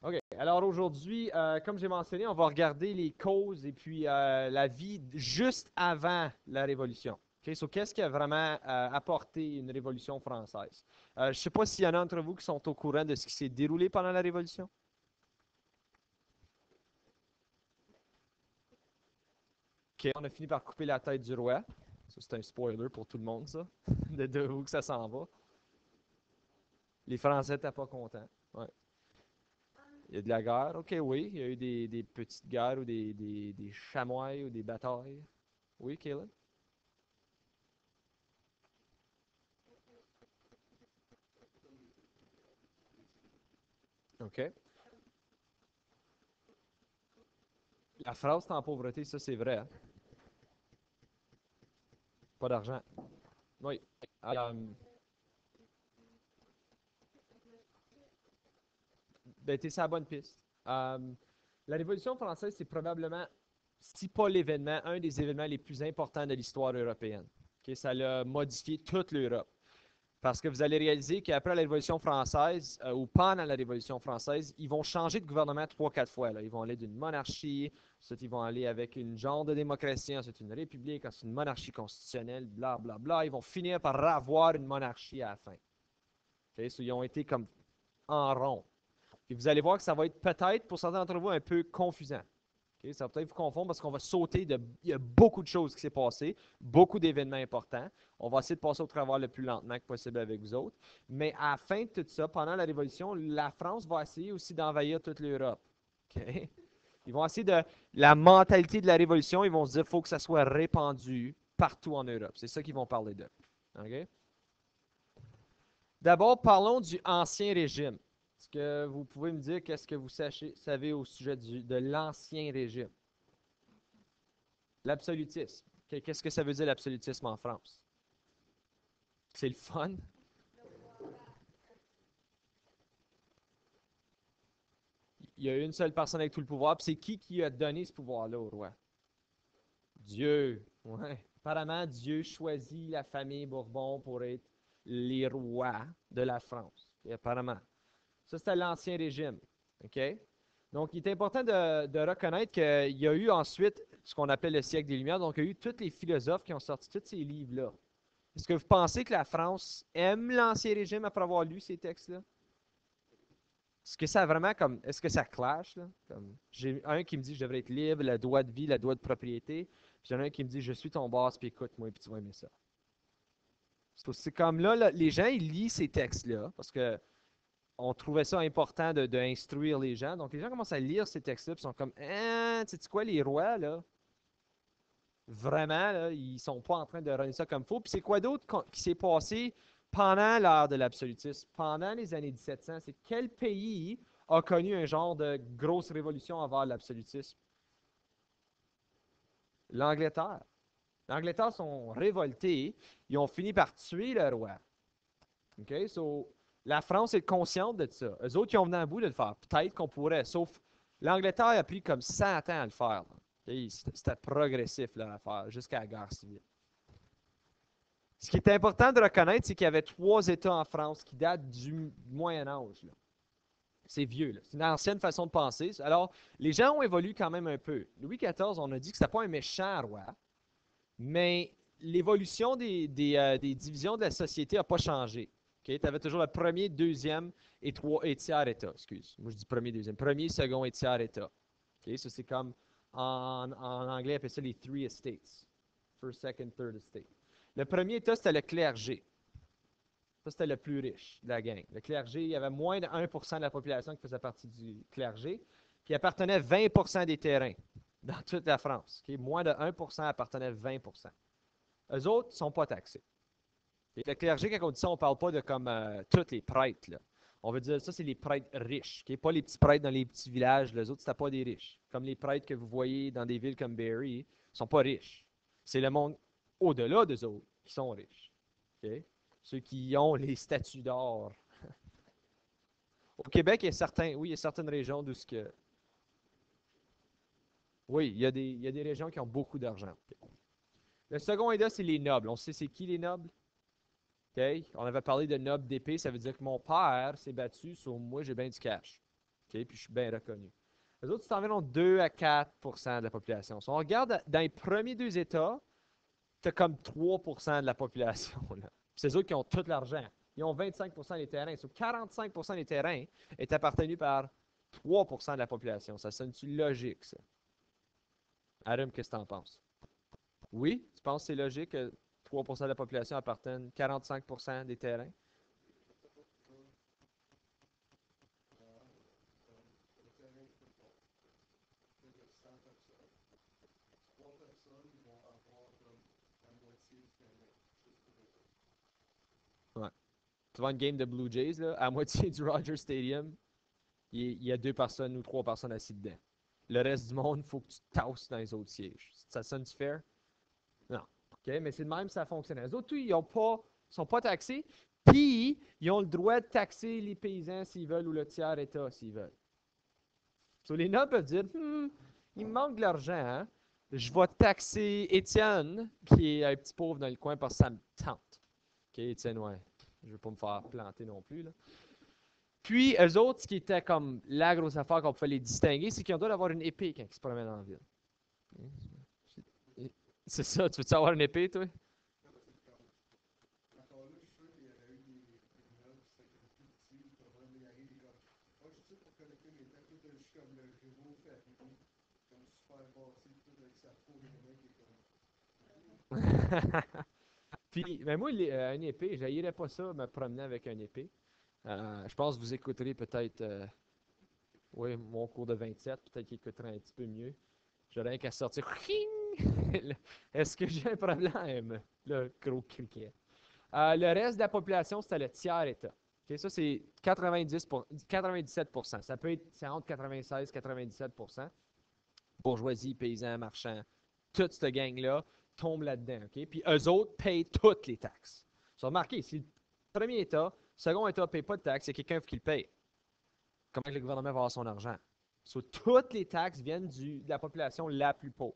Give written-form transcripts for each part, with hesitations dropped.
OK. Alors aujourd'hui, comme j'ai mentionné, on va regarder les causes et puis la vie juste avant la Révolution. OK? So, qu'est-ce qui a vraiment apporté une Révolution française? Je ne sais pas s'il y en a d'entre vous qui sont au courant de ce qui s'est déroulé pendant la Révolution. OK, on a fini par couper la tête du roi. Ça, c'est un spoiler pour tout le monde, ça, de où que ça s'en va. Les Français n'étaient pas contents. Ouais. Il y a de la guerre. OK, oui. Il y a eu des petites guerres ou des chamois ou des batailles. Oui, Caleb? OK. La France est en pauvreté, ça c'est vrai, hein. Pas d'argent. Oui. Euh, ben, t'es sur la bonne piste. La Révolution française, c'est probablement, si pas l'événement, un des événements les plus importants de l'histoire européenne. OK? Ça a modifié toute l'Europe. Parce que vous allez réaliser qu'après la Révolution française, ou pendant la Révolution française, ils vont changer de gouvernement trois, quatre fois, là. Ils vont aller d'une monarchie, ensuite ils vont aller avec une genre de démocratie, ensuite une république, ensuite une monarchie constitutionnelle, bla bla bla. Ils vont finir par avoir une monarchie à la fin. Okay? So, ils ont été comme en rond. Puis vous allez voir que ça va être peut-être, pour certains d'entre vous, un peu confusant. Okay? Ça va peut-être vous confondre parce qu'on va sauter de. Il y a beaucoup de choses qui s'est passé, beaucoup d'événements importants. On va essayer de passer au travers le plus lentement que possible avec vous autres. Mais à la fin de tout ça, pendant la Révolution, la France va essayer aussi d'envahir toute l'Europe. Okay? Ils vont essayer de. La mentalité de la Révolution, ils vont se dire qu'il faut que ça soit répandu partout en Europe. C'est ça qu'ils vont parler de. Okay? D'abord, parlons du Ancien Régime. Est-ce que vous pouvez me dire qu'est-ce que vous savez au sujet de l'Ancien Régime? L'absolutisme. Qu'est-ce que ça veut dire l'absolutisme en France? C'est le fun. Il y a une seule personne avec tout le pouvoir. Puis c'est qui a donné ce pouvoir-là au roi? Dieu. Ouais. Apparemment, Dieu choisit la famille Bourbon pour être les rois de la France. Et apparemment. Ça, c'était l'Ancien Régime. OK? Donc, il est important de reconnaître qu'il y a eu ensuite ce qu'on appelle le siècle des Lumières. Donc, il y a eu tous les philosophes qui ont sorti tous ces livres-là. Est-ce que vous pensez que la France aime l'Ancien Régime après avoir lu ces textes-là? Est-ce que ça a vraiment comme. Est-ce que ça clash, là? Comme, j'ai un qui me dit que je devrais être libre, le droit de vie, le droit de propriété. Puis j'en ai un qui me dit je suis ton boss, puis écoute-moi, puis tu vas aimer ça. C'est comme là, les gens, ils lisent ces textes-là parce que on trouvait ça important de instruire les gens. Donc les gens commencent à lire ces textes-là, puis sont comme hein, tu sais quoi, les rois, là, vraiment, là, ils sont pas en train de runner ça comme il faut. Puis c'est quoi d'autre qui s'est passé pendant l'ère de l'absolutisme, pendant les années 1700? C'est quel pays a connu un genre de grosse révolution envers l'absolutisme? L'Angleterre. L'Angleterre sont révoltés. Ils ont fini par tuer le roi. OK? So, la France est consciente de ça. Eux autres, ils ont venu à bout de le faire. Peut-être qu'on pourrait, sauf l'Angleterre a pris comme 100 ans à le faire. C'était progressif là, à faire jusqu'à la guerre civile. Ce qui est important de reconnaître, c'est qu'il y avait trois États en France qui datent du Moyen Âge. Là. C'est vieux. Là. C'est une ancienne façon de penser. Alors, les gens ont évolué quand même un peu. Louis XIV, on a dit que ce n'était pas un méchant roi, mais l'évolution des divisions de la société n'a pas changé. Okay? Tu avais toujours le premier, deuxième et tiers État. Excuse. Moi, je dis premier, deuxième. Premier, second et tiers État. Okay? Ça, c'est comme en anglais, on appelle ça les three estates. First, second, third estate. Le premier État, c'était le clergé. Ça, c'était le plus riche de la gang. Le clergé, il y avait moins de 1% de la population qui faisait partie du clergé, puis appartenait 20% des terrains dans toute la France. Okay? Moins de 1% appartenait 20%. Eux autres ne sont pas taxés. Et le clergé, quand on dit ça, on ne parle pas de comme tous les prêtres. Là. On veut dire ça, c'est les prêtres riches. Okay? Pas les petits prêtres dans les petits villages. Les autres, ce pas des riches. Comme les prêtres que vous voyez dans des villes comme Barrie, ils ne sont pas riches. C'est le monde au-delà d'eux autres qui sont riches. Okay? Ceux qui ont les statues d'or. Au Québec, il y a certaines régions d'où ce que. Oui, il y a des régions qui ont beaucoup d'argent. Okay. Le second état, c'est les nobles. On sait c'est qui les nobles? Okay. On avait parlé de nobles d'épée, ça veut dire que mon père s'est battu sur moi, j'ai bien du cash. OK? Puis je suis bien reconnu. Les autres, c'est environ 2 à 4% de la population. Si on regarde dans les premiers deux États, tu as comme 3% de la population. Là. C'est eux qui ont tout l'argent. Ils ont 25% des terrains. Sur 45% des terrains est appartenu par 3% de la population. Ça sonne-tu logique, ça? Adam, qu'est-ce que tu en penses? Oui? Tu penses que c'est logique que 3% de la population appartienne 45% des terrains? Ouais. Tu vois une game de Blue Jays, là, à moitié du Rogers Stadium, il y a 2 personnes ou 3 personnes assises dedans. Le reste du monde, il faut que tu te tasses dans les autres sièges. Ça sonne-tu fair? Non. OK? Mais c'est de même que ça fonctionne. Les autres, ils sont pas taxés, puis ils ont le droit de taxer les paysans s'ils veulent ou le tiers-État s'ils veulent. So, les nobles peuvent dire, il me manque de l'argent, hein? Je vais taxer Étienne, qui est un petit pauvre dans le coin parce que ça me tente. OK, Étienne, ouais. Je ne veux pas me faire planter non plus, là. Puis, eux autres, ce qui était comme la grosse affaire qu'on pouvait les distinguer, c'est qu'ils ont le droit d'avoir une épée quand ils se promènent en ville. C'est ça, tu veux-tu avoir une épée, toi? Puis, mais moi, une épée, je n'irais pas ça, me promener avec une épée. Je pense que vous écouterez peut-être, oui, mon cours de 27, peut-être qu'il écouterait un petit peu mieux. J'aurais rien qu'à sortir. Est-ce que j'ai un problème? Le gros criquet. Le reste de la population, c'était le tiers-État. Okay, ça, c'est 97%. Ça peut être, c'est entre 96 et 97%. Bourgeoisie, paysans, marchands, toute cette gang-là tombe là-dedans. Okay? Puis eux autres payent toutes les taxes. Vous avez remarqué, si le premier État, le second État ne paye pas de taxes, il y a quelqu'un qui le paye. Comment le gouvernement va avoir son argent? So, toutes les taxes viennent de la population la plus pauvre.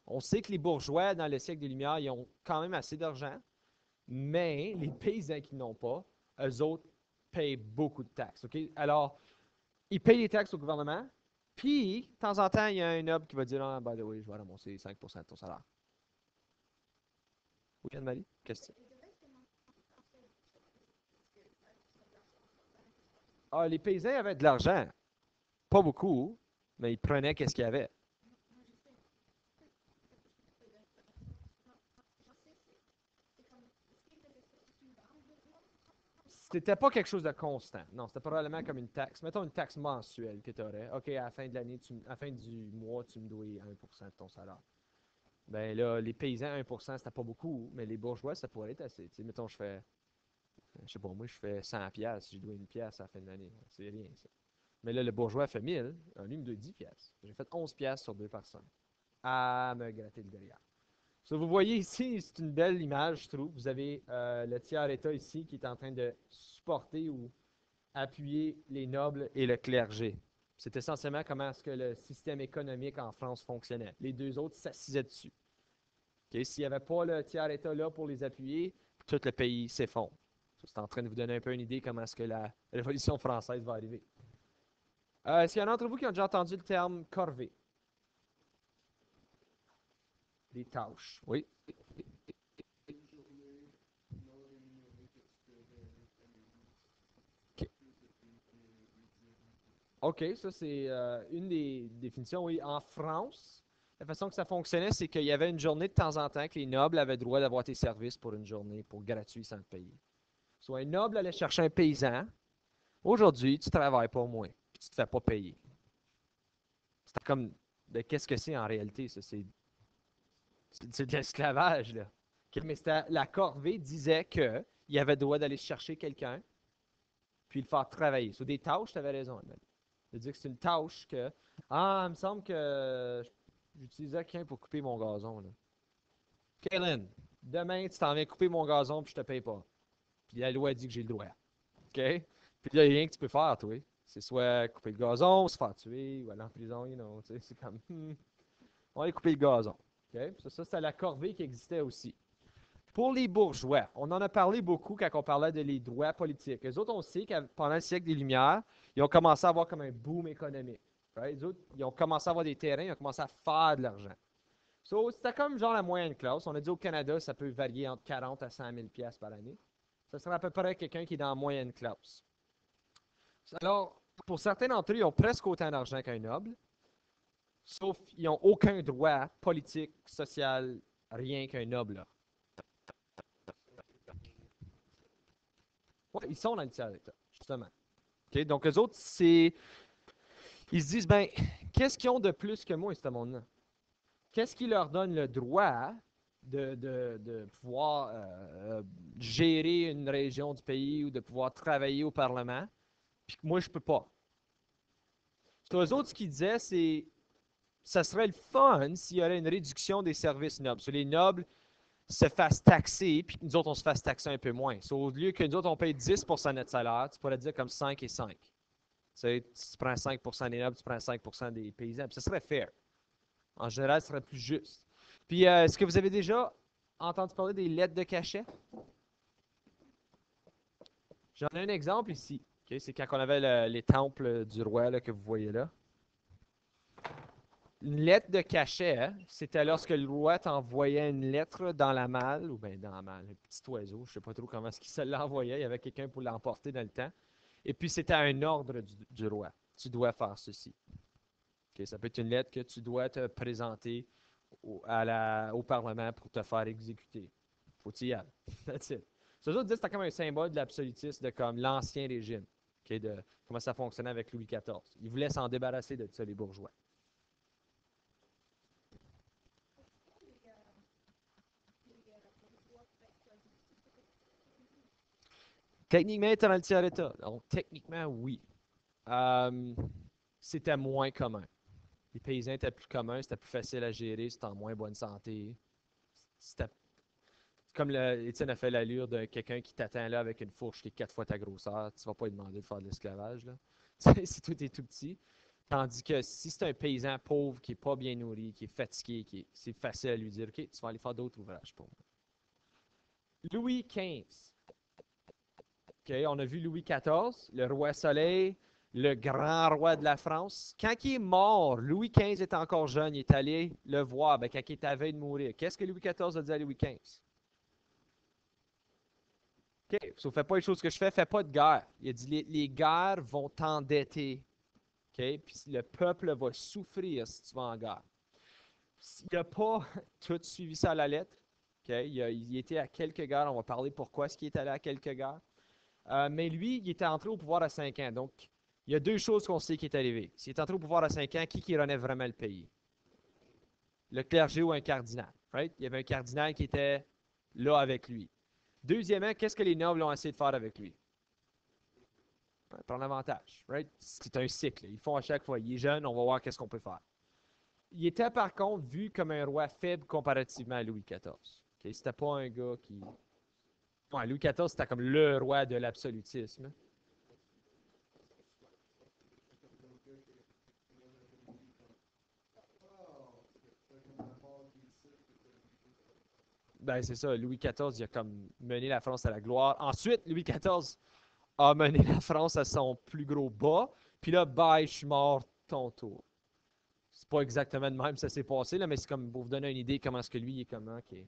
On sait que les bourgeois, dans le siècle des Lumières, ils ont quand même assez d'argent, mais les paysans qui n'ont pas, eux autres payent beaucoup de taxes. Okay? Alors, ils payent les taxes au gouvernement, puis, de temps en temps, il y a un noble qui va dire ah, by the way, je vais ramasser 5% de ton salaire. Oui, Anne-Marie? Question. Ah, les paysans avaient de l'argent. Pas beaucoup, mais ils prenaient qu'est-ce qu'il y avait. C'était pas quelque chose de constant. Non, c'était probablement comme une taxe. Mettons une taxe mensuelle que tu aurais. OK, à la fin de l'année, à la fin du mois, tu me dois 1% de ton salaire. Ben là, les paysans, 1%, c'était pas beaucoup, mais les bourgeois, ça pourrait être assez. Tu sais, mettons, je sais pas, moi, je fais 100 pièces, je dois une pièce à la fin de l'année. C'est rien, ça. Mais là, le bourgeois fait 1000, lui me doit 10 pièces. J'ai fait 11 pièces sur 2 personnes. À me gratter le derrière. So, vous voyez ici, c'est une belle image, je trouve. Vous avez le tiers-État ici qui est en train de supporter ou appuyer les nobles et le clergé. C'est essentiellement comment est-ce que le système économique en France fonctionnait. Les deux autres s'assisaient dessus. Okay? S'il n'y avait pas le tiers-État là pour les appuyer, tout le pays s'effondre. C'est en train de vous donner un peu une idée comment est-ce que la Révolution française va arriver. Est-ce qu'il y en a d'entre vous qui ont déjà entendu le terme corvée? Des tâches. Oui. OK. OK, ça c'est une des définitions. Oui, en France, la façon que ça fonctionnait, c'est qu'il y avait une journée de temps en temps que les nobles avaient le droit d'avoir tes services pour une journée, pour gratuit sans te payer. Soit un noble allait chercher un paysan. Aujourd'hui, tu ne travailles pas moins, puis tu ne te fais pas payer. C'est comme, ben, qu'est-ce que c'est en réalité, ça? C'est de l'esclavage, là. OK, mais la corvée disait qu'il avait le droit d'aller chercher quelqu'un, puis le faire travailler. Sur des tâches, tu avais raison, Emmanuel. C'est-à-dire que c'est une tâche que. Ah, il me semble que j'utilisais quelqu'un pour couper mon gazon. Là. Kaylin, demain, tu t'en viens couper mon gazon puis je te paye pas. Puis la loi dit que j'ai le droit. OK? Puis là, il n'y a rien que tu peux faire, toi. C'est soit couper le gazon, se faire tuer, ou aller en prison, c'est comme. On va aller couper le gazon. OK? Ça, c'était la corvée qui existait aussi. Pour les bourgeois, on en a parlé beaucoup quand on parlait de les droits politiques. Les autres, on sait que pendant le siècle des Lumières, ils ont commencé à avoir comme un boom économique. Right? Les autres, ils ont commencé à avoir des terrains, ils ont commencé à faire de l'argent. So, c'était comme genre la moyenne classe. On a dit au Canada, ça peut varier entre 40 à 100 000 piastres par année. Ça serait à peu près quelqu'un qui est dans la moyenne classe. Alors, pour certains d'entre eux, ils ont presque autant d'argent qu'un noble, sauf qu'ils n'ont aucun droit politique, social, rien qu'un noble a. Ouais, ils sont dans le tiers d'État, justement. Okay? Donc, eux autres, ils se disent, ben, qu'est-ce qu'ils ont de plus que moi, ce monde-là? Qu'est-ce qui leur donne le droit de pouvoir gérer une région du pays ou de pouvoir travailler au Parlement, puis que moi, je ne peux pas? So, eux autres, ce qu'ils disaient, c'est ça serait le fun s'il y aurait une réduction des services nobles. So, les nobles se fassent taxer, puis que nous autres, on se fasse taxer un peu moins. So, au lieu que nous autres, on paye 10% de notre salaire, tu pourrais dire comme 5 et 5. Tu prends 5% des nobles, tu prends 5% des paysans. Puis ça serait fair. En général, ce serait plus juste. Puis, est-ce que vous avez déjà entendu parler des lettres de cachet? J'en ai un exemple ici. Okay? C'est quand on avait les temples du roi là, que vous voyez là. Une lettre de cachet, hein, c'était lorsque le roi t'envoyait une lettre dans la malle, ou bien dans la malle, un petit oiseau, je ne sais pas trop comment est-ce qu'il se l'envoyait, il y avait quelqu'un pour l'emporter dans le temps. Et puis c'était un ordre du roi. Tu dois faire ceci. Okay, ça peut être une lettre que tu dois te présenter au Parlement pour te faire exécuter. Faut y aller. That's it. Ça, c'était comme un symbole de l'absolutisme de comme l'ancien régime, okay, de comment ça fonctionnait avec Louis XIV. Ils voulaient s'en débarrasser de ça, les bourgeois. Techniquement, il était dans le tiers-état. Donc, techniquement, oui. Euh, c'était moins commun. Les paysans étaient plus communs, c'était plus facile à gérer, c'était en moins bonne santé. C'était comme Étienne a fait l'allure de quelqu'un qui t'attend là avec une fourche qui est 4 fois ta grosseur. Tu ne vas pas lui demander de faire de l'esclavage, là. Si tout est tout petit. Tandis que si c'est un paysan pauvre qui n'est pas bien nourri, qui est fatigué, c'est facile à lui dire, OK, tu vas aller faire d'autres ouvrages pour moi. Louis XV. Okay, on a vu Louis XIV, le roi Soleil, le grand roi de la France. Quand il est mort, Louis XV était encore jeune, il est allé le voir quand il était à veille de mourir. Qu'est-ce que Louis XIV a dit à Louis XV? OK, so fais pas les choses que je fais pas de guerre. Il a dit les guerres vont t'endetter. OK, puis le peuple va souffrir si tu vas en guerre. Il n'a pas tout suivi ça à la lettre. Okay, il était à quelques guerres, on va parler pourquoi est-ce qu'il est allé à quelques guerres. Mais lui, il était entré au pouvoir à 5 ans. Donc, il y a deux choses qu'on sait qui est arrivé. S'il est entré au pouvoir à 5 ans, qui renait vraiment le pays? Le clergé ou un cardinal. Right? Il y avait un cardinal qui était là avec lui. Deuxièmement, qu'est-ce que les nobles ont essayé de faire avec lui? Prendre l'avantage. Right? C'est un cycle. Ils font à chaque fois. Il est jeune, on va voir qu'est-ce qu'on peut faire. Il était par contre vu comme un roi faible comparativement à Louis XIV. Okay? C'était pas un gars qui... Ouais, Louis XIV, c'était comme le roi de l'absolutisme. Ben, c'est ça. Louis XIV, il a comme mené la France à la gloire. Ensuite, Louis XIV a mené la France à son plus gros bas. Puis là, bye, je suis mort, ton tour. C'est pas exactement de même ça s'est passé, là, mais c'est comme pour vous donner une idée comment est-ce que lui il est comment. Okay.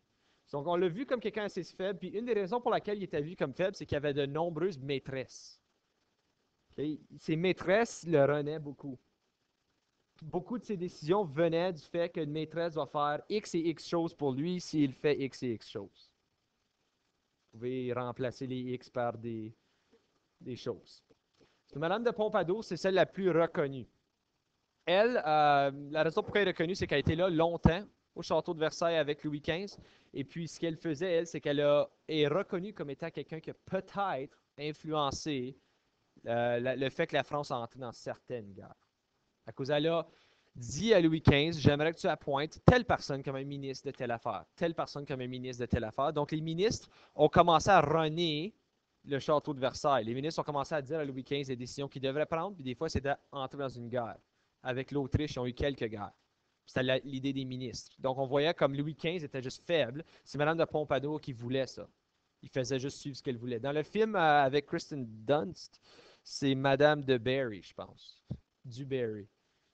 Donc, on l'a vu comme quelqu'un assez faible. Puis une des raisons pour laquelle il était vu comme faible, c'est qu'il y avait de nombreuses maîtresses. Okay? Ces maîtresses le renaient beaucoup. Beaucoup de ses décisions venaient du fait qu'une maîtresse va faire X et X choses pour lui s'il fait X et X choses. Vous pouvez remplacer les X par des choses. Madame de Pompadour, c'est celle la plus reconnue. Elle, la raison pourquoi elle est reconnue, c'est qu'elle a été là longtemps au château de Versailles avec Louis XV. Et puis, ce qu'elle faisait, elle, c'est qu'elle est reconnue comme étant quelqu'un qui a peut-être influencé le fait que la France a entré dans certaines guerres. À cause elle a dit à Louis XV, j'aimerais que tu appointes telle personne comme un ministre de telle affaire, telle personne comme un ministre de telle affaire. Donc, les ministres ont commencé à runner le château de Versailles. Les ministres ont commencé à dire à Louis XV les décisions qu'ils devraient prendre, puis des fois, c'était entrer dans une guerre. Avec l'Autriche, ils ont eu quelques guerres. C'était l'idée des ministres. Donc, on voyait comme Louis XV était juste faible. C'est Madame de Pompadour qui voulait ça. Il faisait juste suivre ce qu'elle voulait. Dans le film avec Kristen Dunst, c'est Madame de Barry, je pense. Dubarry.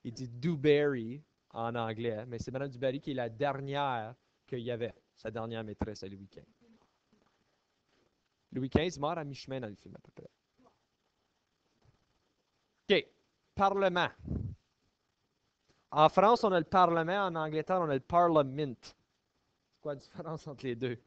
Il dit Dubarry en anglais, mais c'est Madame Dubarry qui est la dernière qu'il y avait, sa dernière maîtresse à Louis XV. Louis XV mort à mi-chemin dans le film, à peu près. OK. Parlement. En France, on a le Parlement. En Angleterre, on a le Parliament. C'est quoi la différence entre les deux?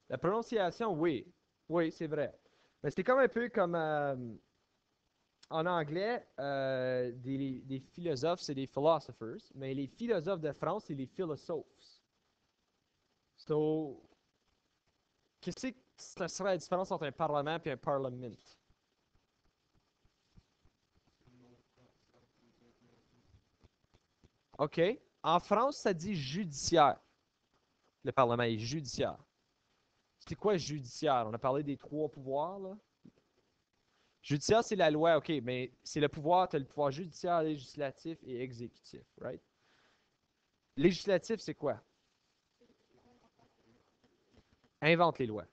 La prononciation, oui. Oui, c'est vrai. Mais c'est comme un peu comme en anglais, des philosophes, c'est des philosophers, mais les philosophes de France, c'est les philosophes. So, qu'est-ce que ce serait la différence entre un parlement et un parliament? OK. En France, ça dit judiciaire. Le Parlement est judiciaire. C'est quoi judiciaire? On a parlé des trois pouvoirs, là. Judiciaire, c'est la loi, OK, mais c'est le pouvoir, tu as le pouvoir judiciaire, législatif et exécutif, right? Législatif, c'est quoi? Invente les lois.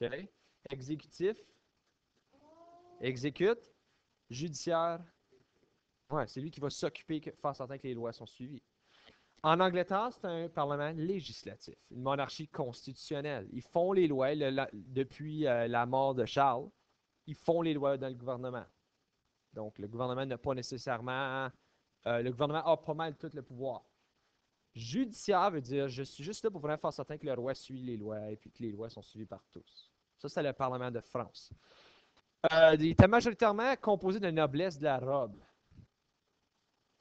OK? Exécutif, exécute. Judiciaire, ouais, c'est lui qui va s'occuper de faire certain que les lois sont suivies. En Angleterre, c'est un parlement législatif, une monarchie constitutionnelle. Ils font les lois depuis la mort de Charles. Ils font les lois dans le gouvernement. Donc, le gouvernement n'a pas nécessairement. Le gouvernement a pas mal tout le pouvoir. Judiciaire veut dire je suis juste là pour vraiment faire certain que le roi suit les lois et puis que les lois sont suivies par tous. Ça, c'est le Parlement de France. Il était majoritairement composé de noblesse de la robe.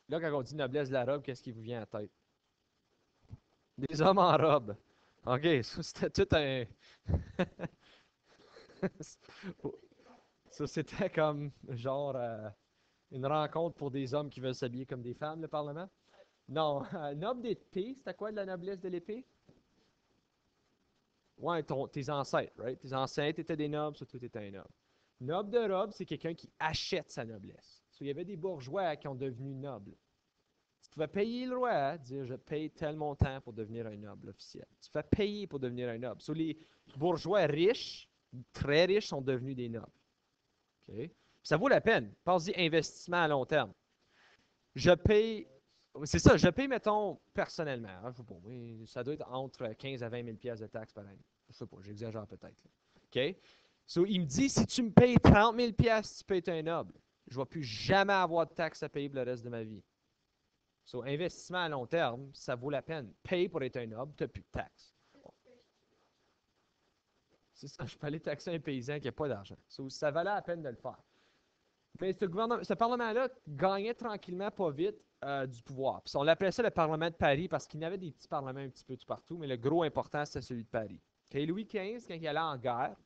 Là, quand on dit noblesse de la robe, qu'est-ce qui vous vient à la tête? Des hommes en robe. OK, ça c'était tout un. Ça c'était comme genre une rencontre pour des hommes qui veulent s'habiller comme des femmes, le Parlement. Non, noble d'épée, c'était quoi de la noblesse de l'épée? Ouais, tes ancêtres, right? Tes ancêtres étaient des nobles, ça, tout était un noble. Noble de robe, c'est quelqu'un qui achète sa noblesse. Il y avait des bourgeois qui ont devenu nobles. Tu pouvais payer le roi, hein, dire je paye tel montant pour devenir un noble officiel. Tu fais payer pour devenir un noble. Les bourgeois riches, très riches, sont devenus des nobles. Okay? Ça vaut la peine. Pense-y investissement à long terme. Je paye, c'est ça, je paye, mettons, personnellement. Hein, je sais pas, oui, ça doit être entre 15 à 20 000 pièces de taxes par année. Je sais pas, j'exagère peut-être. OK? So, il me dit, si tu me payes 30 000 pièces, tu peux être un noble. Je ne vais plus jamais avoir de taxes à payer pour le reste de ma vie. So, investissement à long terme, ça vaut la peine. Paye pour être un noble, tu n'as plus de taxes. C'est ça, je peux aller taxer un paysan qui n'a pas d'argent. So, ça valait la peine de le faire. Mais ce Parlement-là gagnait tranquillement, pas vite, du pouvoir. Puis on l'appelait ça le Parlement de Paris parce qu'il y avait des petits parlements un petit peu tout partout, mais le gros important, c'était celui de Paris. Okay, Louis XV, quand il allait en guerre,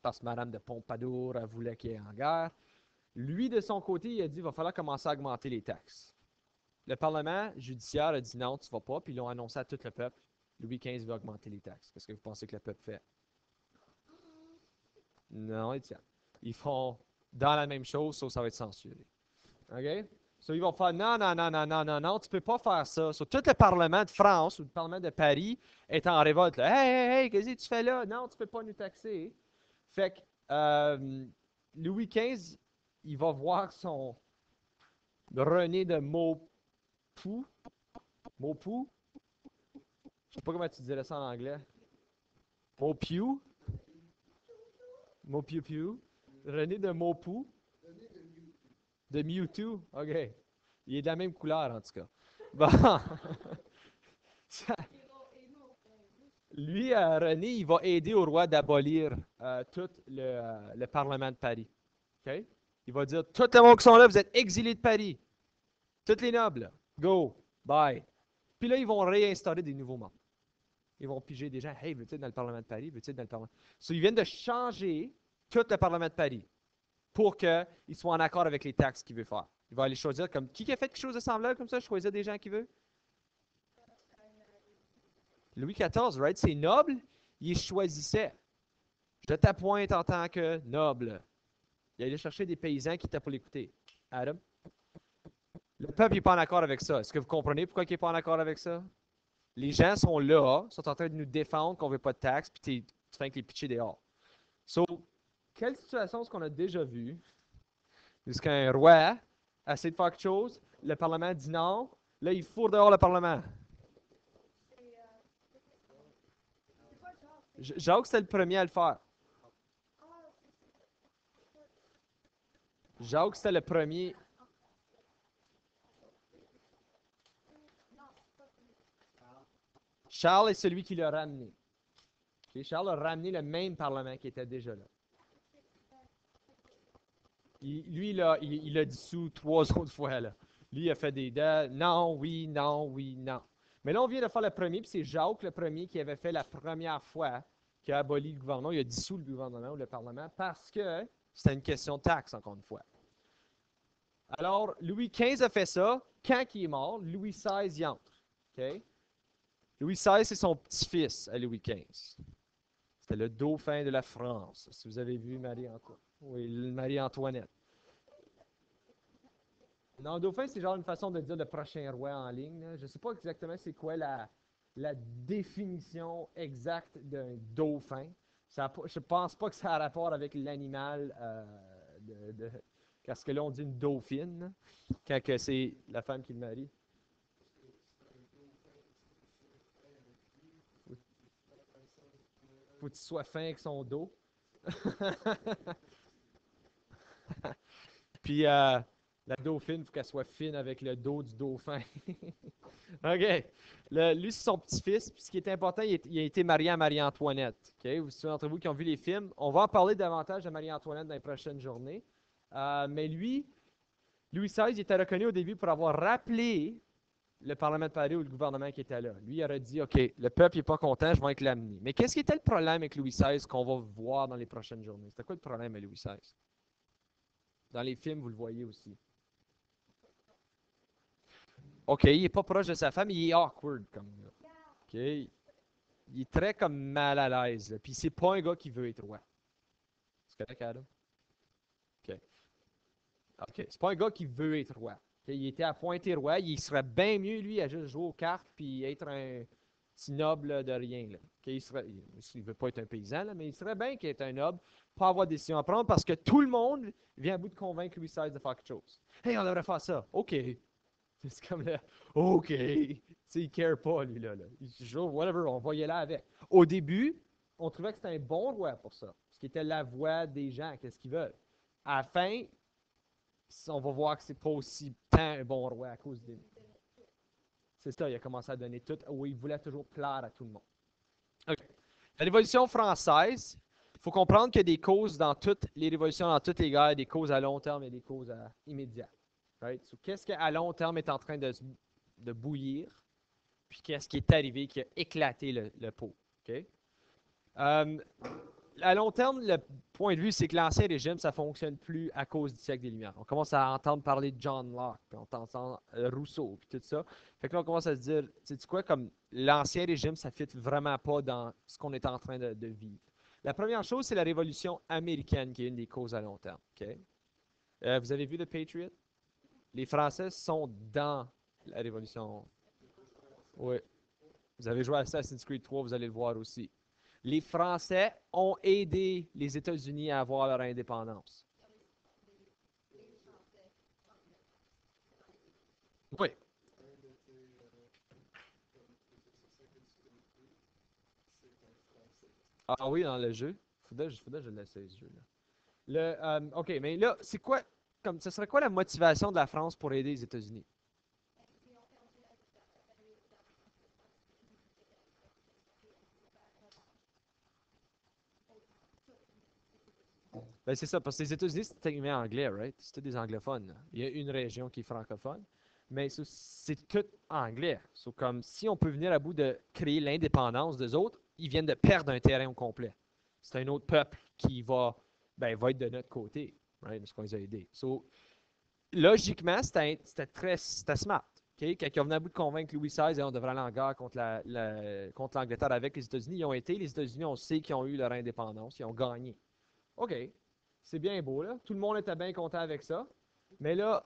parce que Madame de Pompadour voulait qu'il y ait en guerre, lui, de son côté, il a dit qu'il va falloir commencer à augmenter les taxes. Le Parlement judiciaire a dit non, tu ne vas pas, puis ils l'ont annoncé à tout le peuple. Louis XV va augmenter les taxes. Qu'est-ce que vous pensez que le peuple fait? Non, Étienne. Ils font dans la même chose, sauf que ça va être censuré. OK? So, ils vont faire non, non, non, non, non, non, non, tu ne peux pas faire ça. So, tout le Parlement de France ou le Parlement de Paris est en révolte. Là. Hey, hey, hey, qu'est-ce que tu fais là? Non, tu ne peux pas nous taxer. Fait que Louis XV, il va voir son René de Maupoux. Maupoux? Je sais pas comment tu dirais ça en anglais. Maupiou? Maupiou? René de Maupoux? De Mewtwo? OK. Il est de la même couleur, en tout cas. Bon. Lui, René, il va aider au roi d'abolir tout le Parlement de Paris. OK? Il va dire, tous les monde qui sont là, vous êtes exilés de Paris. Tous les nobles, go, bye. Puis là, ils vont réinstaurer des nouveaux membres. Ils vont piger des gens, hey, veux-tu être dans le Parlement de Paris? Veux-tu être dans le Parlement? So, ils viennent de changer tout le Parlement de Paris pour qu'ils soient en accord avec les taxes qu'il veut faire. Il va aller choisir comme, qui a fait quelque chose de semblable comme ça, choisir des gens qu'il veut? Louis XIV, right? C'est noble, il choisissait. Je t'appointe en tant que noble. Il allait chercher des paysans qui étaient pour l'écouter. Adam? Le peuple n'est pas en accord avec ça. Est-ce que vous comprenez pourquoi il n'est pas en accord avec ça? Les gens sont là, sont en train de nous défendre qu'on ne veut pas de taxes, puis tu fais que les pitcher dehors. So, quelle situation est-ce qu'on a déjà vu? Jusqu'un roi essaie de faire quelque chose, le Parlement dit non, là, il fourre dehors le Parlement. Jacques, c'était le premier à le faire. Jacques, c'était le premier. Charles est celui qui l'a ramené. Okay? Charles a ramené le même Parlement qui était déjà là. Lui, il a dissous 3 autres fois. Là. Lui, il a fait des non, oui, non, oui, non. Mais là, on vient de faire le premier, puis c'est Jacques le premier qui avait fait la première fois qui a aboli le gouvernement. Il a dissous le gouvernement ou le Parlement parce que c'était une question de taxe, encore une fois. Alors, Louis XV a fait ça. Quand il est mort, Louis XVI y entre. Okay? Louis XVI, c'est son petit-fils à Louis XV. C'était le dauphin de la France, si vous avez vu Marie-Antoinette. Oui, Marie-Antoinette. Non, dauphin, c'est genre une façon de dire le prochain roi en ligne. Là. Je ne sais pas exactement c'est quoi la définition exacte d'un dauphin. Je ne pense pas que ça a rapport avec l'animal parce que là, on dit une dauphine, quand c'est la femme qui le marie. Faut qu'il soit fin avec son dos. Puis la dauphine, il faut qu'elle soit fine avec le dos du dauphin. OK. Lui, c'est son petit-fils. Puis ce qui est important, il a été marié à Marie-Antoinette. OK? Ceux d'entre vous qui ont vu les films, on va en parler davantage de Marie-Antoinette dans les prochaines journées. Mais lui, Louis XVI, il était reconnu au début pour avoir rappelé le Parlement de Paris ou le gouvernement qui était là. Lui, il aurait dit, OK, le peuple n'est pas content, je vais être l'amener. Mais qu'est-ce qui était le problème avec Louis XVI qu'on va voir dans les prochaines journées? C'était quoi le problème avec Louis XVI? Dans les films, vous le voyez aussi. OK, il n'est pas proche de sa femme, il est awkward comme gars. OK? Il est très comme mal à l'aise. Puis c'est pas un gars qui veut être roi. C'est correct, Adam? OK. OK. C'est pas un gars qui veut être roi. Okay? Il était appointé roi. Il serait bien mieux, lui, à juste jouer aux cartes puis être un petit noble de rien. Là. Okay? Il ne veut pas être un paysan, là, mais il serait bien qu'il ait un noble, pas avoir des décisions à prendre parce que tout le monde vient à bout de convaincre Louis XVI de faire quelque chose. Hey, on devrait faire ça. OK. C'est comme le OK. Tu sais, il ne care pas, lui, là. Il joue, whatever, on va y aller avec. Au début, on trouvait que c'était un bon roi pour ça. Ce qui était la voix des gens, qu'est-ce qu'ils veulent. À la fin, on va voir que c'est pas aussi tant un bon roi à cause des. C'est ça, il a commencé à donner tout. Oui, il voulait toujours plaire à tout le monde. Okay. La Révolution française, il faut comprendre qu'il y a des causes dans toutes les révolutions, dans toutes les guerres, des causes à long terme et des causes immédiates. Right? So, qu'est-ce qui, à long terme, est en train de bouillir? Puis qu'est-ce qui est arrivé qui a éclaté le pot? Okay? À long terme, le point de vue, c'est que l'Ancien Régime, ça ne fonctionne plus à cause du siècle des Lumières. On commence à entendre parler de John Locke, puis on entend Rousseau, puis tout ça. Fait que là, on commence à se dire, sais-tu quoi, comme l'Ancien Régime, ça ne fit vraiment pas dans ce qu'on est en train de vivre. La première chose, c'est la Révolution américaine, qui est une des causes à long terme. Okay? Vous avez vu The Patriot? Les Français sont dans la Révolution. Oui. Vous avez joué à Assassin's Creed 3, vous allez le voir aussi. Les Français ont aidé les États-Unis à avoir leur indépendance. Oui. Ah oui, dans le jeu. Faudrait que je l'essaie, ce jeu-là. OK, mais là, c'est quoi, comme, ce serait quoi la motivation de la France pour aider les États-Unis? Ben, c'est ça, parce que les États-Unis, c'est techniquement anglais, right? C'est tous des anglophones. Là. Il y a une région qui est francophone, mais c'est tout anglais. So, comme si on peut venir à bout de créer l'indépendance des autres, ils viennent de perdre un terrain au complet. C'est un autre peuple qui va être de notre côté, right? Parce qu'on les a aidés. So, logiquement, c'était smart. Okay? Quand ils ont venu à bout de convaincre Louis XVI et on devrait aller en guerre contre l'Angleterre avec les États-Unis, ils ont été. Les États-Unis, on sait qu'ils ont eu leur indépendance, ils ont gagné. OK. C'est bien beau, là. Tout le monde était bien content avec ça. Mais là,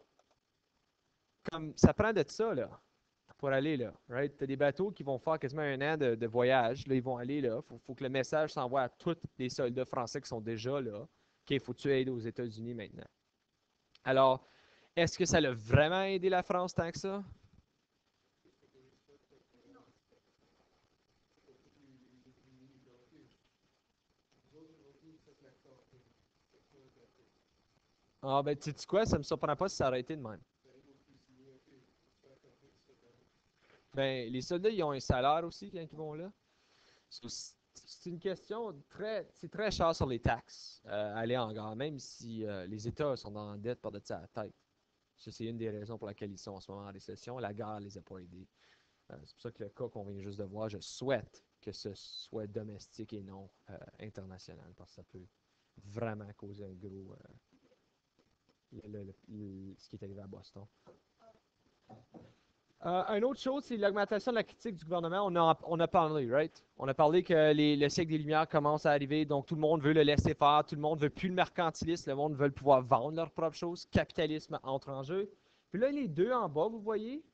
comme ça prend de ça, là, pour aller là, right? T'as des bateaux qui vont faire quasiment un an de voyage. Là, ils vont aller là. Faut que le message s'envoie à tous les soldats français qui sont déjà là. OK, faut-tu aider aux États-Unis maintenant? Alors, est-ce que ça a vraiment aidé la France tant que ça? Ah, ben, tu sais quoi? Ça me surprend pas si ça aurait été de même. Ben, les soldats, ils ont un salaire aussi quand ils vont là. C'est une question très, c'est très cher sur les taxes, aller en gare, même si les États sont en dette par-dessus la tête. Ça, c'est une des raisons pour laquelle ils sont en ce moment en récession. La guerre les a pas aidés. C'est pour ça que le cas qu'on vient juste de voir, je souhaite que ce soit domestique et non international, parce que ça peut vraiment causer un gros, ce qui est arrivé à Boston. Une autre chose, c'est l'augmentation de la critique du gouvernement. On a parlé, right? On a parlé que le siècle des Lumières commence à arriver, donc tout le monde veut le laisser faire, tout le monde veut plus le mercantilisme, le monde veut pouvoir vendre leurs propres choses, capitalisme entre en jeu. Puis là, les deux en bas, vous voyez,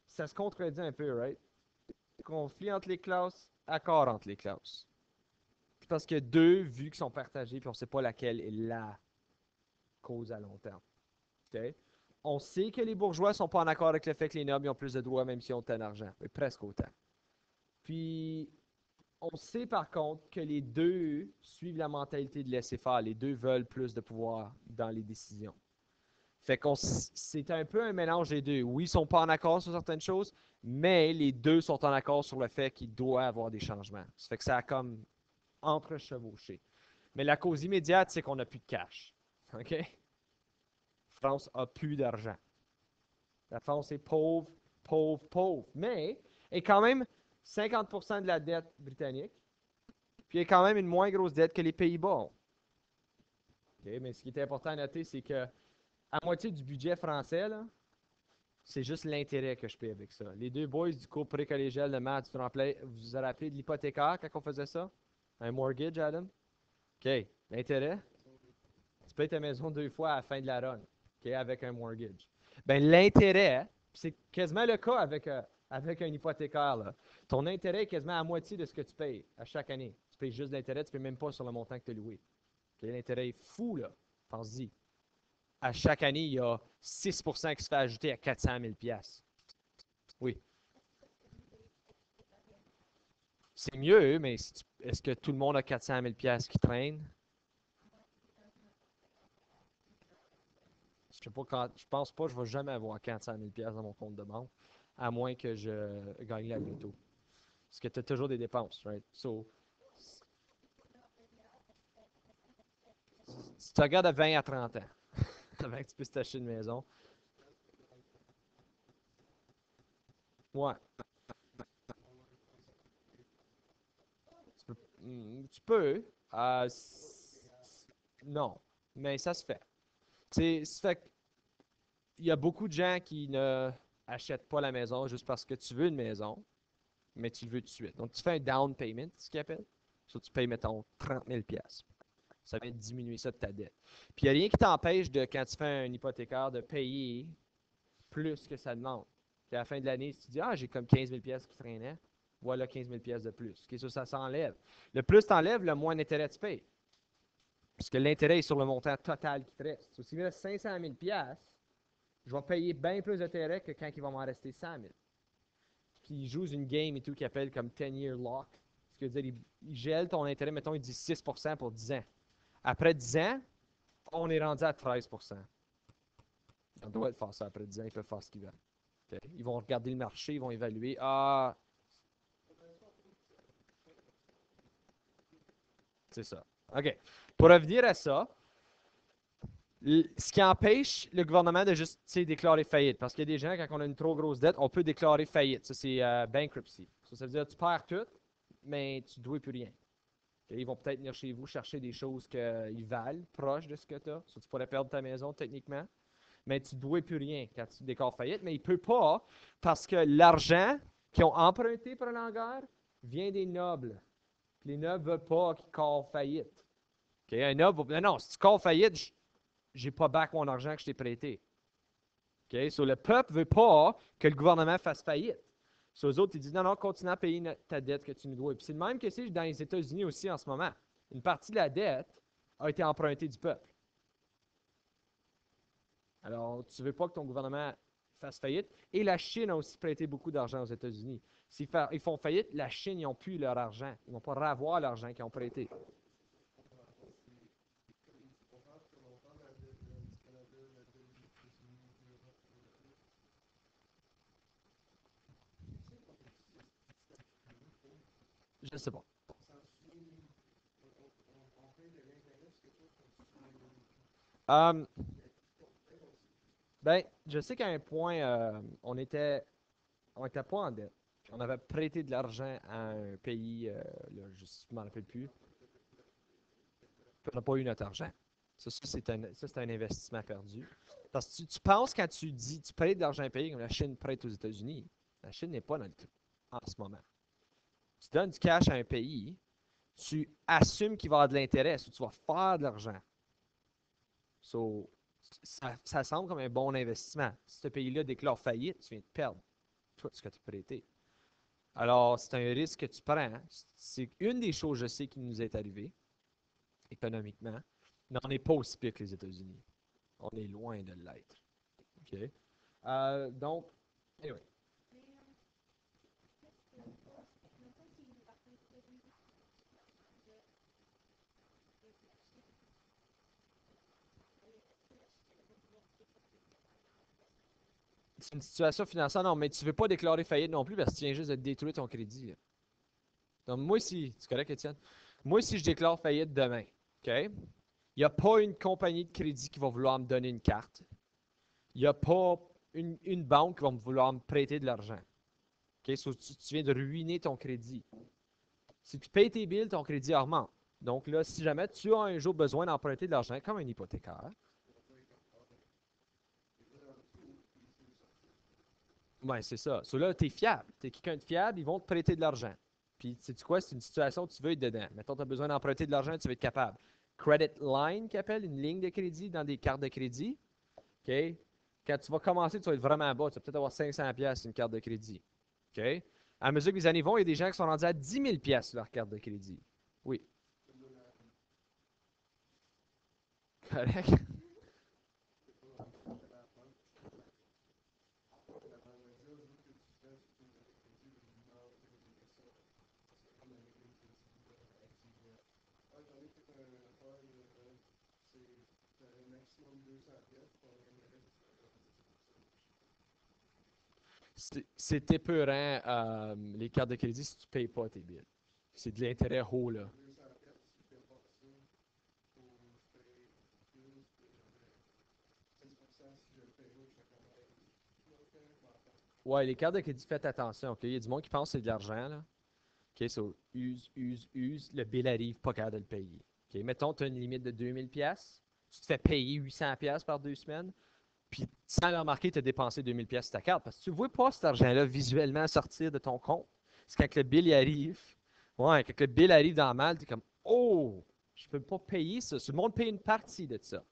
ça se contredit un peu, right? Conflit entre les classes, accord entre les classes. Parce que deux vues qui sont partagées, puis on ne sait pas laquelle est la cause à long terme. Okay? On sait que les bourgeois ne sont pas en accord avec le fait que les nobles ont plus de droits, même s'ils ont autant d'argent. Presque autant. Puis, on sait par contre que les deux suivent la mentalité de laisser faire. Les deux veulent plus de pouvoir dans les décisions. Fait qu'on c'est un peu un mélange des deux. Oui, ils ne sont pas en accord sur certaines choses, mais les deux sont en accord sur le fait qu'il doit y avoir des changements. Ça fait que ça a comme entre-chevauché. Mais la cause immédiate, c'est qu'on n'a plus de cash. OK? France a plus d'argent. La France est pauvre, pauvre, pauvre. Mais elle est quand même 50% de la dette britannique. Puis elle est quand même une moins grosse dette que les Pays-Bas ont. Okay? Mais ce qui est important à noter, c'est que à moitié du budget français, là, c'est juste l'intérêt que je paie avec ça. Les deux boys du cours précollégial de maths, vous vous avez appelé de l'hypothécaire quand on faisait ça? Un mortgage, Adam? OK. L'intérêt? Tu payes ta maison deux fois à la fin de la run, OK, avec un mortgage. Ben, l'intérêt, c'est quasiment le cas avec un hypothécaire. Là. Ton intérêt est quasiment à moitié de ce que tu payes à chaque année. Tu payes juste l'intérêt, tu ne payes même pas sur le montant que tu as loué. Okay? L'intérêt est fou, là. Pense-y. À chaque année, il y a 6% qui se fait ajouter à 400 000 $. Oui. C'est mieux, mais est-ce que tout le monde a 400 000 $ qui traînent? Je pense pas que je vais jamais avoir 400 000 $ dans mon compte de banque, à moins que je gagne la loto. Parce que tu as toujours des dépenses, right? So, si tu regardes à 20 à 30 ans, avant que tu puisses t'acheter une maison, ouais, tu peux. Non, mais ça se fait. Ça fait qu'il y a beaucoup de gens qui ne achètent pas la maison juste parce que tu veux une maison, mais tu le veux tout de suite. Donc, tu fais un down payment, ce qu'ils appellent. So, tu payes, mettons, 30 000 $. Ça vient diminuer ça de ta dette. Puis, il n'y a rien qui t'empêche, quand tu fais un hypothécaire, de payer plus que ça demande. Puis, à la fin de l'année, si tu dis, ah, j'ai comme 15 000 $ qui traînaient, voilà 15 000 $ de plus. Okay, ça s'enlève. Le plus tu enlèves, le moins d'intérêt tu payes. Parce que l'intérêt est sur le montant total qui te reste. So, s'il me reste 500 000 $, je vais payer bien plus d'intérêt que quand il va m'en rester 100 000. Puis ils jouent une game et tout qui appelle comme 10-year lock. Ce qui veut dire, ils gèlent ton intérêt, mettons, ils disent 6% pour 10 ans. Après 10 ans, on est rendu à 13%. On doit faire ça après 10 ans, ils peuvent faire ce qu'ils veulent. Okay? Ils vont regarder le marché, ils vont évaluer. Ah, c'est ça. OK. Pour revenir à ça, ce qui empêche le gouvernement de juste déclarer faillite. Parce qu'il y a des gens, quand on a une trop grosse dette, on peut déclarer faillite. Ça, c'est bankruptcy. Ça veut dire que tu perds tout, mais tu ne dois plus rien. Okay? Ils vont peut-être venir chez vous chercher des choses qu'ils valent, proches de ce que tu as. Tu pourrais perdre ta maison techniquement, mais tu ne dois plus rien quand tu déclares faillite. Mais il ne peut pas, parce que l'argent qu'ils ont emprunté pendant la guerre vient des nobles. Les nobles ne veulent pas qu'ils corent faillite. Okay? Un noble va dire, non, si tu corps faillite, j'ai pas back mon argent que je t'ai prêté. OK? So, le peuple ne veut pas que le gouvernement fasse faillite. So, eux autres, ils disent non, non, continue à payer ta dette que tu nous dois. Puis c'est le même que c'est dans les États-Unis aussi en ce moment. Une partie de la dette a été empruntée du peuple. Alors, tu ne veux pas que ton gouvernement fasse faillite. Et la Chine a aussi prêté beaucoup d'argent aux États-Unis. S'ils ils font faillite, la Chine, ils n'ont plus leur argent. Ils ne vont pas revoir l'argent qu'ils ont prêté. Je ne sais pas. Um, ben, je sais qu'à un point, on était pas en dette. On avait prêté de l'argent à un pays, là, je ne m'en rappelle plus. Puis on n'a pas eu notre argent. Ça, c'est un investissement perdu. Parce que tu penses quand tu dis tu prêtes de l'argent à un pays comme la Chine prête aux États-Unis, la Chine n'est pas dans le coup en ce moment. Tu donnes du cash à un pays, tu assumes qu'il va y avoir de l'intérêt, tu vas faire de l'argent. So, ça semble comme un bon investissement. Si ce pays-là déclare faillite, tu viens de perdre tout ce que tu as prêté. Alors, c'est un risque que tu prends. C'est une des choses, je sais, qui nous est arrivée économiquement, mais on n'est pas aussi pire que les États-Unis. On est loin de l'être. OK? Donc, anyway. C'est une situation financière, non, mais tu ne veux pas déclarer faillite non plus parce que tu viens juste de détruire ton crédit. Là. Donc, moi, si, c'est correct, Étienne? Moi, si je déclare faillite demain, OK? Il n'y a pas une compagnie de crédit qui va vouloir me donner une carte. Il n'y a pas une banque qui va vouloir me prêter de l'argent. OK? So, tu viens de ruiner ton crédit. Si tu payes tes billes, ton crédit augmente. Donc là, si jamais tu as un jour besoin d'emprunter de l'argent, comme un hypothécaire, ouais, c'est ça. So là, tu es fiable. Tu es quelqu'un de fiable, ils vont te prêter de l'argent. Puis, sais-tu quoi? C'est une situation où tu veux être dedans. Mettons, tu as besoin d'emprunter de l'argent, tu vas être capable. Credit line, qui appelle une ligne de crédit dans des cartes de crédit. OK? Quand tu vas commencer, tu vas être vraiment bas. Tu vas peut-être avoir 500$ sur une carte de crédit. OK? À mesure que les années vont, il y a des gens qui sont rendus à 10 000$ sur leur carte de crédit. Oui. Correct? C'est épeurant, les cartes de crédit, si tu ne payes pas tes billes. C'est de l'intérêt haut, là. Ouais, les cartes de crédit, faites attention, OK? Il y a du monde qui pense que c'est de l'argent, là. OK, so, use, le bill arrive, pas capable de le payer. OK, mettons, tu as une limite de 2000$, tu te fais payer 800$ par 2 semaines, puis sans le remarquer, tu as dépensé 2000$ sur ta carte, parce que tu ne vois pas cet argent-là visuellement sortir de ton compte. C'est quand le bill y arrive, ouais, quand le bill arrive dans le mal, tu es comme, oh, je ne peux pas payer ça. Tout le monde paye une partie de ça.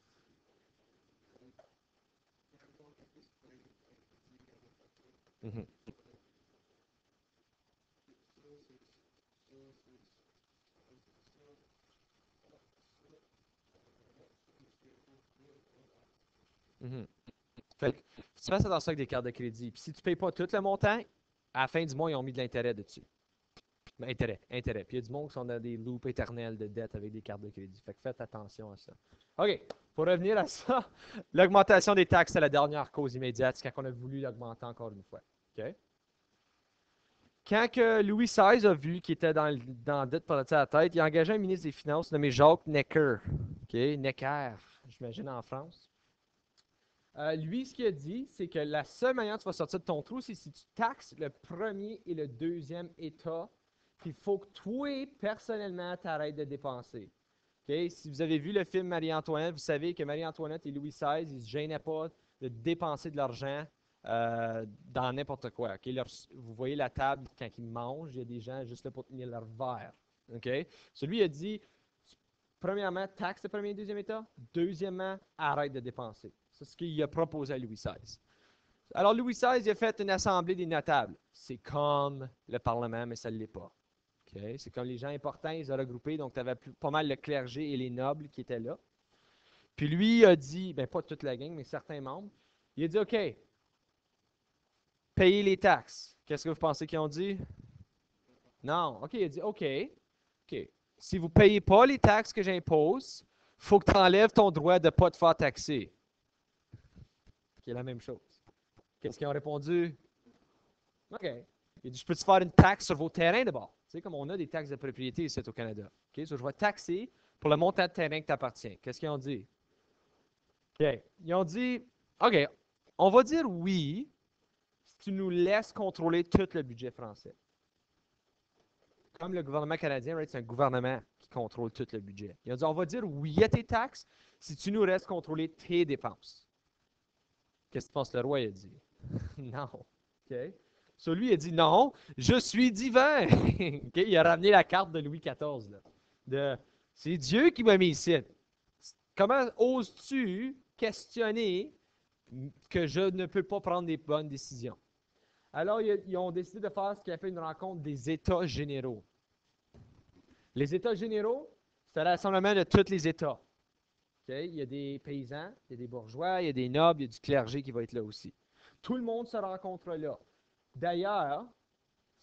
Mhm, mhm. Fait que, tu fasses attention avec des cartes de crédit. Puis si tu ne payes pas tout le montant, à la fin du mois, ils ont mis de l'intérêt dessus. Ben, intérêt, intérêt. Puis il y a du monde qui sont dans des loops éternels de dette avec des cartes de crédit. Fait que faites attention à ça. OK. Pour revenir à ça, l'augmentation des taxes, c'est la dernière cause immédiate. C'est quand on a voulu l'augmenter encore une fois. OK? Quand que Louis XVI a vu qu'il était dans la dette par la tête, il a engagé un ministre des Finances nommé Jacques Necker. OK? Necker, j'imagine en France. Lui, ce qu'il a dit, c'est que la seule manière que tu vas sortir de ton trou, c'est si tu taxes le premier et le deuxième État, puis il faut que toi, personnellement, tu arrêtes de dépenser. OK? Si vous avez vu le film Marie-Antoinette, vous savez que Marie-Antoinette et Louis XVI, ils ne se gênaient pas de dépenser de l'argent dans n'importe quoi. OK? Vous voyez la table quand ils mangent, il y a des gens juste là pour tenir leur verre. OK? Celui a dit, premièrement, taxe le premier et deuxième État. Deuxièmement, arrête de dépenser. C'est ce qu'il a proposé à Louis XVI. Alors, Louis XVI, il a fait une assemblée des notables. C'est comme le Parlement, mais ça ne l'est pas. Okay? C'est comme les gens importants, ils ont regroupé, donc tu avais pas mal le clergé et les nobles qui étaient là. Puis lui a dit, ben pas toute la gang, mais certains membres, il a dit, OK, payez les taxes. Qu'est-ce que vous pensez qu'ils ont dit? Non. OK, il a dit, OK. Si vous ne payez pas les taxes que j'impose, il faut que tu enlèves ton droit de ne pas te faire taxer. Qui est la même chose. Qu'est-ce qu'ils ont répondu? OK. Il dit, je peux te faire une taxe sur vos terrains d'abord. Tu sais, comme on a des taxes de propriété ici au Canada. OK, so je vais taxer pour le montant de terrain qui t'appartient. Qu'est-ce qu'ils ont dit? OK. Ils ont dit, OK, on va dire oui si tu nous laisses contrôler tout le budget français. Comme le gouvernement canadien, right, c'est un gouvernement qui contrôle tout le budget. Ils ont dit, on va dire oui à tes taxes si tu nous restes contrôler tes dépenses. Qu'est-ce que tu penses que le roi a dit? Non. OK. So, lui, il a dit non, je suis divin. Okay? Il a ramené la carte de Louis XIV. C'est Dieu qui m'a mis ici. Comment oses-tu questionner que je ne peux pas prendre des bonnes décisions? Alors, ils ont décidé de faire ce qu'ils appellent une rencontre des États généraux. Les États généraux, c'est un rassemblement de tous les États. Okay? Il y a des paysans, il y a des bourgeois, il y a des nobles, il y a du clergé qui va être là aussi. Tout le monde se rencontre là. D'ailleurs,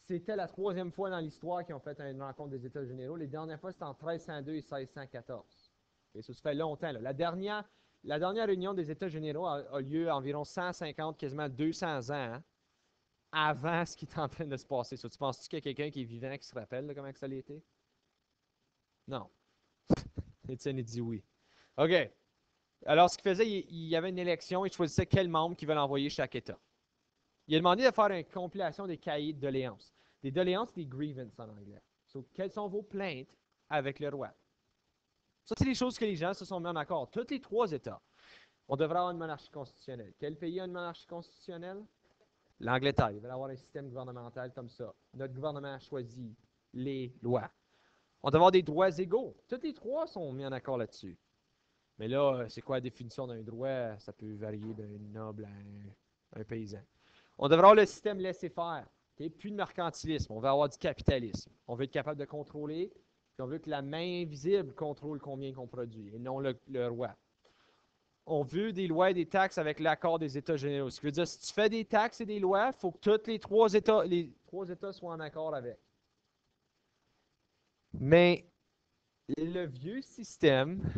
c'était la troisième fois dans l'histoire qu'ils ont fait une rencontre des États généraux. Les dernières fois, c'était en 1302 et 1614. Et ça fait longtemps. Là. La dernière réunion des États généraux a lieu environ 150, quasiment 200 ans avant ce qui est en train de se passer. So, tu penses-tu qu'il y a quelqu'un qui est vivant qui se rappelle de comment ça a été? Non. Étienne dit oui. OK. Alors, ce qu'il faisait, il y avait une élection, il choisissait quel membre qu'il veut envoyer chaque État. Il a demandé de faire une compilation des cahiers de doléances. Des doléances, des grievances en anglais. So, quelles sont vos plaintes avec le roi? Ça, c'est des choses que les gens se sont mis en accord. Tous les trois États. On devrait avoir une monarchie constitutionnelle. Quel pays a une monarchie constitutionnelle? L'Angleterre. Ils veulent avoir un système gouvernemental comme ça. Notre gouvernement choisit les lois. On doit avoir des droits égaux. Tous les trois sont mis en accord là-dessus. Mais là, c'est quoi la définition d'un droit? Ça peut varier d'un noble à un paysan. On devrait avoir le système laisser-faire. Okay? Plus de mercantilisme. On veut avoir du capitalisme. On veut être capable de contrôler. Puis on veut que la main invisible contrôle combien qu'on produit et non le roi. On veut des lois et des taxes avec l'accord des États généraux. Ce qui veut dire, si tu fais des taxes et des lois, il faut que tous les trois États soient en accord avec. Mais le vieux système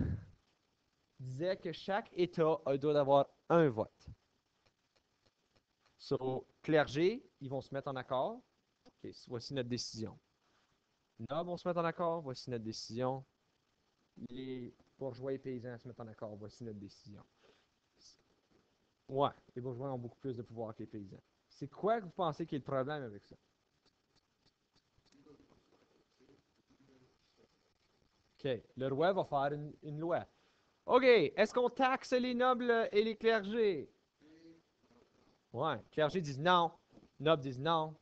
disait que chaque État doit avoir un vote. So, clergé, ils vont se mettre en accord. Okay, voici notre décision. Nobles vont se mettre en accord. Voici notre décision. Les bourgeois et paysans se mettent en accord. Voici notre décision. Ouais, les bourgeois ont beaucoup plus de pouvoir que les paysans. C'est quoi que vous pensez qui est le problème avec ça? OK. Le roi va faire une loi. OK. Est-ce qu'on taxe les nobles et les clergés? Ouais. Les clergés disent non. Les nobles disent non.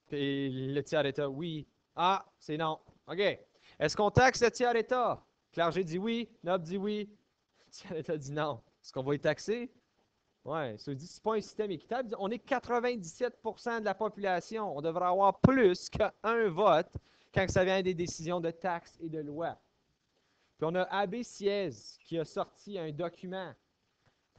Puis le tiers-état, oui. Ah, c'est non. OK. Est-ce qu'on taxe le tiers-état? Le clergé dit oui. Le noble dit oui. Le tiers-état dit non. Est-ce qu'on va y taxer? Ouais. Ça dit, c'est pas un système équitable. On est 97% de la population. On devrait avoir plus qu'un vote quand ça vient des décisions de taxes et de lois. Puis on a Abbé Sieyès qui a sorti un document.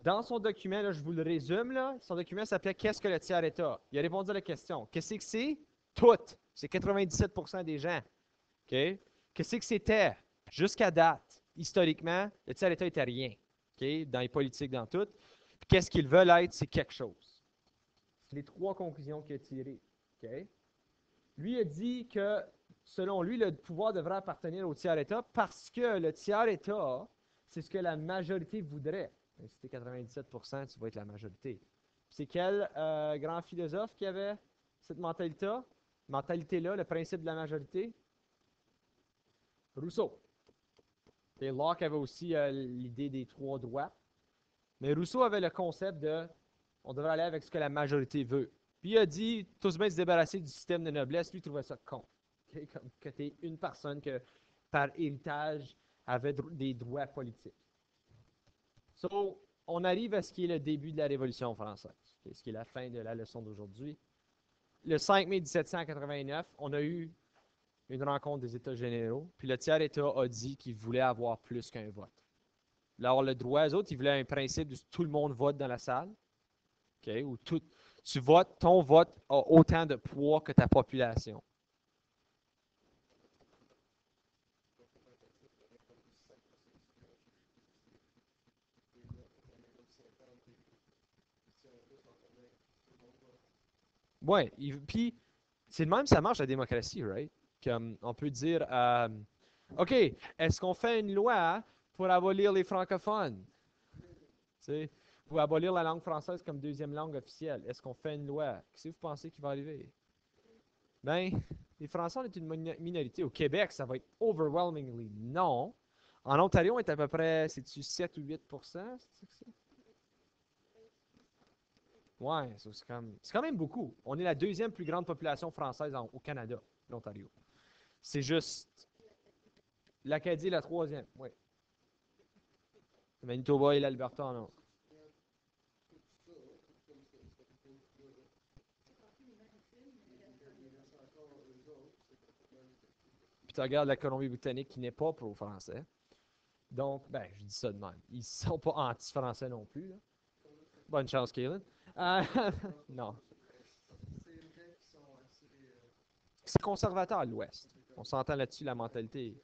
Dans son document, là, je vous le résume, là, son document s'appelait Qu'est-ce que le tiers-État? Il a répondu à la question. Qu'est-ce que c'est? Tout. C'est 97% des gens. OK? Qu'est-ce que c'était? Jusqu'à date, historiquement, le tiers-État n'était rien. OK? Dans les politiques, dans tout. Puis qu'est-ce qu'ils veulent être? C'est quelque chose. C'est les trois conclusions qu'il a tirées. OK? Lui a dit que, selon lui, le pouvoir devrait appartenir au tiers-État parce que le tiers-État, c'est ce que la majorité voudrait. Si tu es 97%, tu vas être la majorité. C'est quel grand philosophe qui avait cette mentalité-là, le principe de la majorité? Rousseau. Et Locke avait aussi l'idée des trois droits. Mais Rousseau avait le concept de on devrait aller avec ce que la majorité veut. Puis il a dit, tous bien se débarrasser du système de noblesse. Lui, il trouvait ça con. Okay? Comme que tu es une personne que, par héritage, avait des droits politiques. So, on arrive à ce qui est le début de la Révolution française. ce qui est la fin de la leçon d'aujourd'hui. Le 5 mai 1789, on a eu une rencontre des États généraux, puis le tiers-État a dit qu'il voulait avoir plus qu'un vote. Alors, le droit, eux autres, ils voulaient un principe de tout le monde vote dans la salle, OK, où tu votes, ton vote a autant de poids que ta population. Ouais, puis c'est de même que ça marche la démocratie, right? Comme on peut dire, OK, est-ce qu'on fait une loi pour abolir les francophones? Tu sais, pour abolir la langue française comme deuxième langue officielle. Est-ce qu'on fait une loi? Qu'est-ce que vous pensez qui va arriver? Ben, les Français, on est une minorité. Au Québec, ça va être overwhelmingly non. En Ontario, on est à peu près, c'est-tu 7 ou 8%? Ouais, c'est quand même beaucoup. On est la deuxième plus grande population française au Canada, l'Ontario. C'est juste l'Acadie est la troisième, oui. Manitoba et l'Alberta en ont. Puis tu regardes la Colombie-Britannique qui n'est pas pro-français. Donc, ben, je dis ça de même. Ils ne sont pas anti-français non plus, là. Bonne chance, Kaylin. Euh, non. C'est conservateur à l'Ouest. On s'entend là-dessus, la mentalité.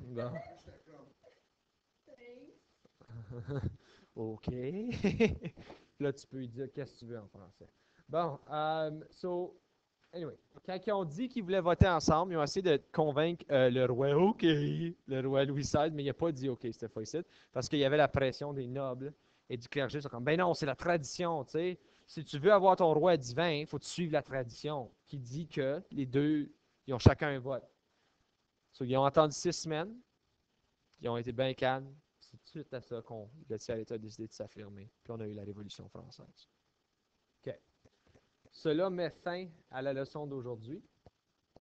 Bon. OK. Là, tu peux lui dire qu'est-ce que tu veux en français. Bon, anyway, quand ils ont dit qu'ils voulaient voter ensemble, ils ont essayé de convaincre le roi, OK, le roi Louis XVI, mais il n'a pas dit OK cette fois-ci, parce qu'il y avait la pression des nobles et du clergé. Ils sont comme, ben non, c'est la tradition, tu sais. Si tu veux avoir ton roi divin, il faut que tu suives la tradition qui dit que les deux, ils ont chacun un vote. So, ils ont attendu 6 semaines, ils ont été bien calmes. C'est tout de suite à ça qu'on le tiers-État a décidé de s'affirmer. Puis on a eu la Révolution française. OK. Cela met fin à la leçon d'aujourd'hui.